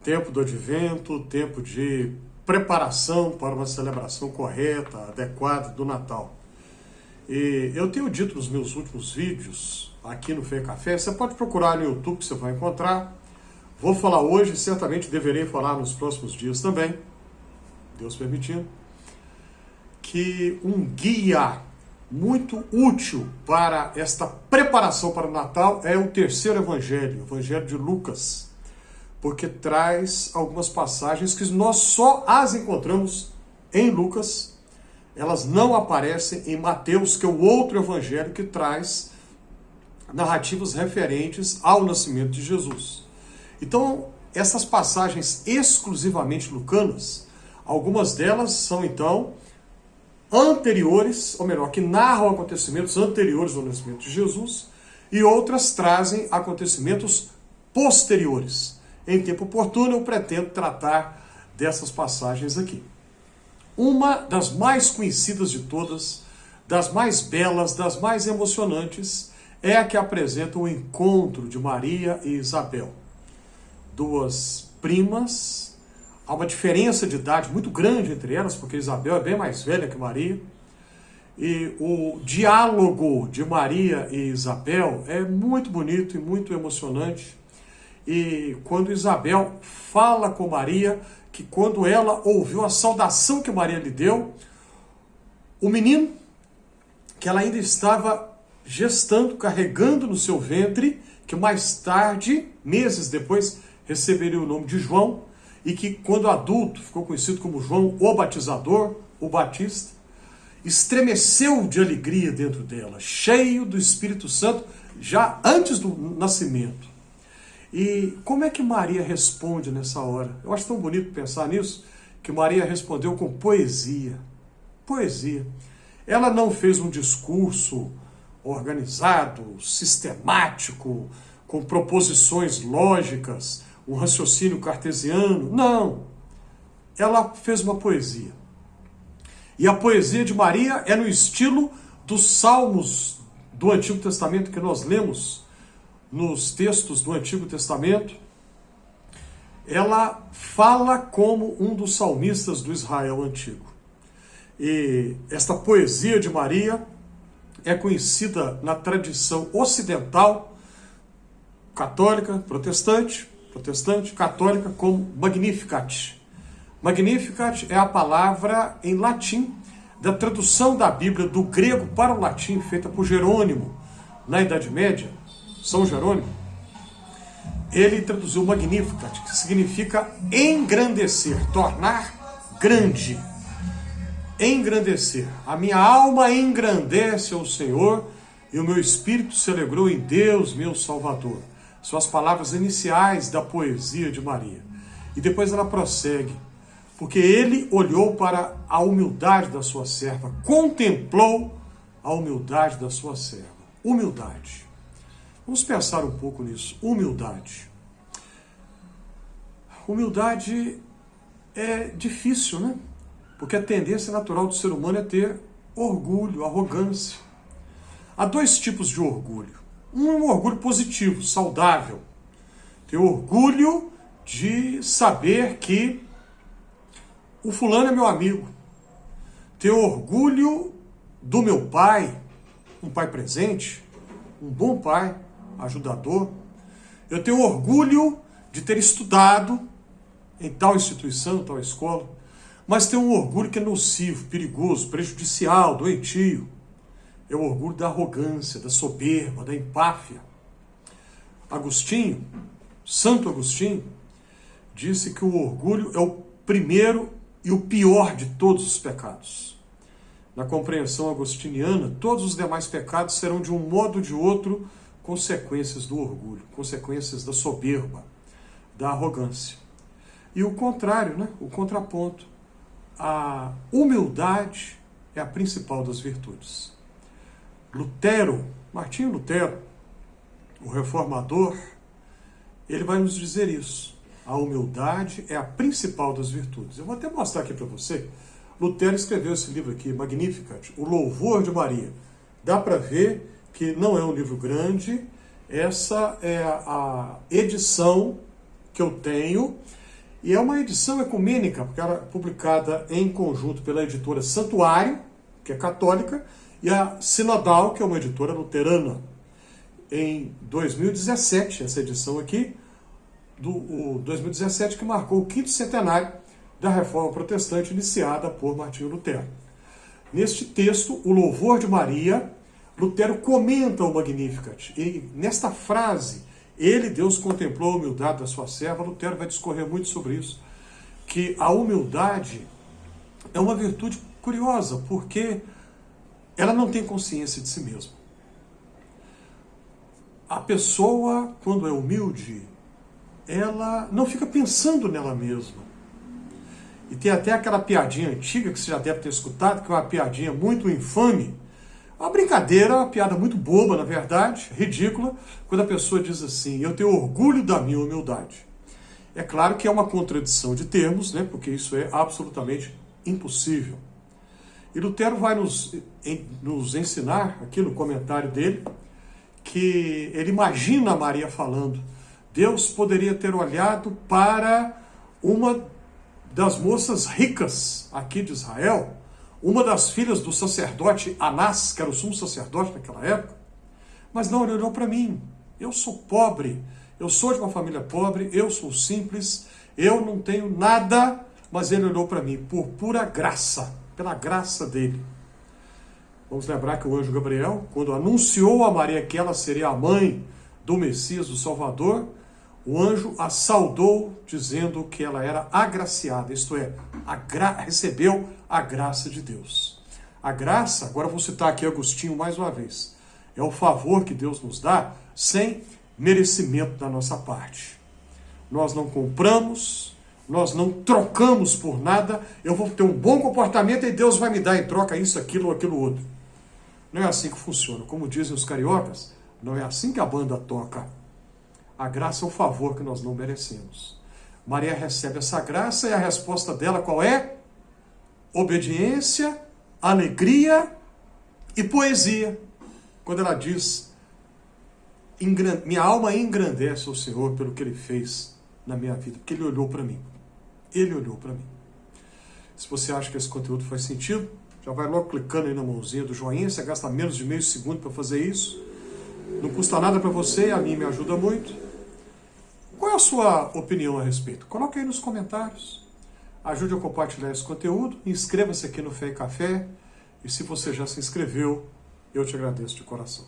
tempo do advento, tempo de preparação para uma celebração correta, adequada do Natal. E eu tenho dito nos meus últimos vídeos aqui no Fé e Café, você pode procurar no YouTube que você vai encontrar. Vou falar hoje, certamente deverei falar nos próximos dias também, Deus permitindo, que um guia muito útil para esta preparação para o Natal é o terceiro evangelho, o Evangelho de Lucas, porque traz algumas passagens que nós só as encontramos em Lucas, elas não aparecem em Mateus, que é o outro evangelho que traz narrativas referentes ao nascimento de Jesus. Então, essas passagens exclusivamente lucanas, algumas delas são então anteriores, ou melhor, que narram acontecimentos anteriores ao nascimento de Jesus, e outras trazem acontecimentos posteriores. Em tempo oportuno, eu pretendo tratar dessas passagens aqui. Uma das mais conhecidas de todas, das mais belas, das mais emocionantes, é a que apresenta o encontro de Maria e Isabel. Duas primas, há uma diferença de idade muito grande entre elas, porque Isabel é bem mais velha que Maria, e o diálogo de Maria e Isabel é muito bonito e muito emocionante. E quando Isabel fala com Maria, que quando ela ouviu a saudação que Maria lhe deu, o menino, que ela ainda estava gestando, carregando no seu ventre, que mais tarde, meses depois, receberia o nome de João, e que quando adulto ficou conhecido como João o Batizador, o Batista, estremeceu de alegria dentro dela, cheio do Espírito Santo, já antes do nascimento. E como é que Maria responde nessa hora? Eu acho tão bonito pensar nisso, que Maria respondeu com poesia. Poesia. Ela não fez um discurso organizado, sistemático, com proposições lógicas, um raciocínio cartesiano. Não. Ela fez uma poesia. E a poesia de Maria é no estilo dos salmos do Antigo Testamento que nós lemos nos textos do Antigo Testamento. Ela fala como um dos salmistas do Israel antigo. E esta poesia de Maria é conhecida na tradição ocidental, católica, protestante, católica, como Magnificat. Magnificat é a palavra em latim da tradução da Bíblia do grego para o latim, feita por Jerônimo na Idade Média, São Jerônimo. Ele traduziu Magnificat, que significa engrandecer, tornar grande. Engrandecer. A minha alma engrandece ao Senhor e o meu espírito se alegrou em Deus, meu Salvador. São as palavras iniciais da poesia de Maria. E depois ela prossegue. Porque ele olhou para a humildade da sua serva, contemplou a humildade da sua serva. Humildade. Vamos pensar um pouco nisso. Humildade. Humildade é difícil, né? Porque a tendência natural do ser humano é ter orgulho, arrogância. Há dois tipos de orgulho. Um é um orgulho positivo, saudável. Tem orgulho de saber que o fulano é meu amigo. Ter orgulho do meu pai, um pai presente, um bom pai, ajudador. Eu tenho orgulho de ter estudado em tal instituição, tal escola, mas tenho um orgulho que é nocivo, perigoso, prejudicial, doentio. É o orgulho da arrogância, da soberba, da empáfia. Agostinho, Santo Agostinho, disse que o orgulho é o primeiro e o pior de todos os pecados. Na compreensão agostiniana, todos os demais pecados serão de um modo ou de outro consequências do orgulho, consequências da soberba, da arrogância. E o contrário, né? O contraponto. A humildade é a principal das virtudes. Lutero, Martinho Lutero, o reformador, ele vai nos dizer isso. A humildade é a principal das virtudes. Eu vou até mostrar aqui para você. Lutero escreveu esse livro aqui, Magnificat, O Louvor de Maria. Dá para ver que não é um livro grande. Essa é a edição que eu tenho. E é uma edição ecumênica, porque ela é publicada em conjunto pela editora Santuário, que é católica, e a Sinodal, que é uma editora luterana. Em 2017, essa edição aqui, do 2017, que marcou o 5º centenário da Reforma Protestante iniciada por Martinho Lutero. Neste texto, o louvor de Maria, Lutero comenta o Magnificat. E nesta frase, ele, Deus, contemplou a humildade da sua serva, Lutero vai discorrer muito sobre isso, que a humildade é uma virtude curiosa, porque ela não tem consciência de si mesma. A pessoa, quando é humilde, ela não fica pensando nela mesma. E tem até aquela piadinha antiga, que você já deve ter escutado, que é uma piadinha muito infame, uma brincadeira, uma piada muito boba, na verdade, ridícula, quando a pessoa diz assim: eu tenho orgulho da minha humildade. É claro que é uma contradição de termos, né, porque isso é absolutamente impossível. E Lutero vai nos ensinar, aqui no comentário dele, que ele imagina Maria falando: Deus poderia ter olhado para uma das moças ricas aqui de Israel, uma das filhas do sacerdote Anás, que era o sumo sacerdote naquela época, mas não, ele olhou para mim. Eu sou pobre, eu sou de uma família pobre, eu sou simples, eu não tenho nada, mas ele olhou para mim por pura graça, pela graça dele. Vamos lembrar que o anjo Gabriel, quando anunciou a Maria que ela seria a mãe do Messias, do Salvador, o anjo a saudou dizendo que ela era agraciada, isto é, recebeu a graça de Deus. A graça, agora vou citar aqui Agostinho mais uma vez, é o favor que Deus nos dá sem merecimento da nossa parte. Nós não compramos, nós não trocamos por nada, eu vou ter um bom comportamento e Deus vai me dar em troca isso, aquilo ou aquilo outro. Não é assim que funciona. Como dizem os cariocas, não é assim que a banda toca. A graça é o favor que nós não merecemos. Maria recebe essa graça e a resposta dela qual é? Obediência, alegria e poesia. Quando ela diz: minha alma engrandece o Senhor pelo que Ele fez na minha vida, porque Ele olhou para mim. Ele olhou para mim. Se você acha que esse conteúdo faz sentido, já vai logo clicando aí na mãozinha do joinha, você gasta menos de meio segundo para fazer isso. Não custa nada para você e a mim me ajuda muito. Qual é a sua opinião a respeito? Coloque aí nos comentários. Ajude a compartilhar esse conteúdo. Inscreva-se aqui no Fé e Café. E se você já se inscreveu, eu te agradeço de coração.